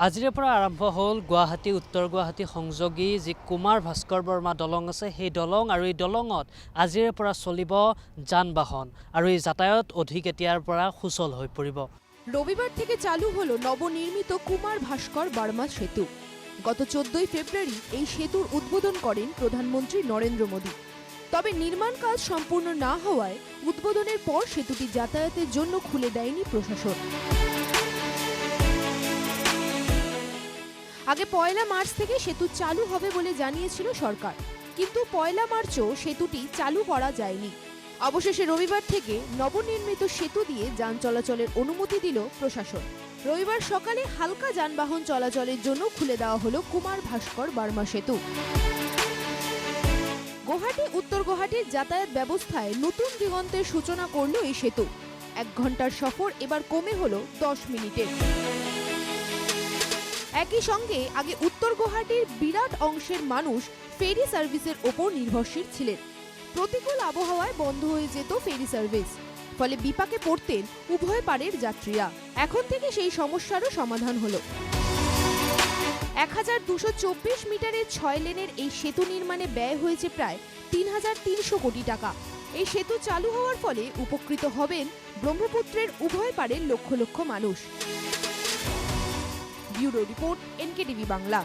আজিৰে পৰা আৰম্ভ হ'ল গুৱাহাটী উত্তৰ গুৱাহাটী সংযোগী যি কুমাৰ ভাস্কৰ বৰ্মা দলং আছে সেই দলং আৰু এই দলঙত আজিৰে পৰা চলিব যান বাহন আৰু এই যাতায়াত অধিক এতিয়াৰ পৰা সুচল হৈ পৰিব। রবিবার থেকে চালু হলো নবনির্মিত কুমার ভাস্কর বর্মা সেতু। গত 14 ফেব্রুয়ারি এই সেতুর উদ্বোধন করেন প্রধানমন্ত্রী নরেন্দ্র মোদী। তবে নির্মাণ কাজ সম্পূর্ণ না হওয়ায় উদ্বোধনের পর সেতুটি যাতায়াতের জন্য খুলে দেয়নি প্রশাসন। আগে 1 মার্চ থেকে সেতু চালু হবে বলে জানিয়েছিল সরকার, কিন্তু 1 মার্চও সেতুটি চালু করা যায়নি। অবশেষে রবিবার থেকে নবনির্মিত সেতু দিয়ে যান চলাচলের অনুমতি দিল প্রশাসন। রবিবার সকালে হালকা যানবাহন চলাচলের জন্য খুলে দেওয়া হলো কুমার ভাস্কর বর্মা সেতু। গুয়াহাটি উত্তর গুয়াহাটির যাতায়াত ব্যবস্থায় নতুন দিগন্তের সূচনা করল এই সেতু। 1 ঘন্টার সফর এবার কমে হলো 10 মিনিটে। একই সঙ্গে আগে উত্তর গুয়াহাটির বিরাট অংশের মানুষ ফেরি সার্ভিসের ওপর নির্ভরশীল ছিলেন। প্রতিকূল আবহাওয়ায় বন্ধ হয়ে যেত ফেরি সার্ভিস, ফলে বিপাকে পড়তেন উভয় পারের যাত্রীরা। এখন থেকে সেই সমস্যারও সমাধান হলো। 1224 মিটারের 6 লেনের এই সেতু নির্মাণে ব্যয় হয়েছে প্রায় 3300 কোটি টাকা। এই সেতু চালু হওয়ার ফলে উপকৃত হবেন ব্রহ্মপুত্রের উভয় পারের লক্ষ লক্ষ মানুষ। Bureau report, NKTV Bangla.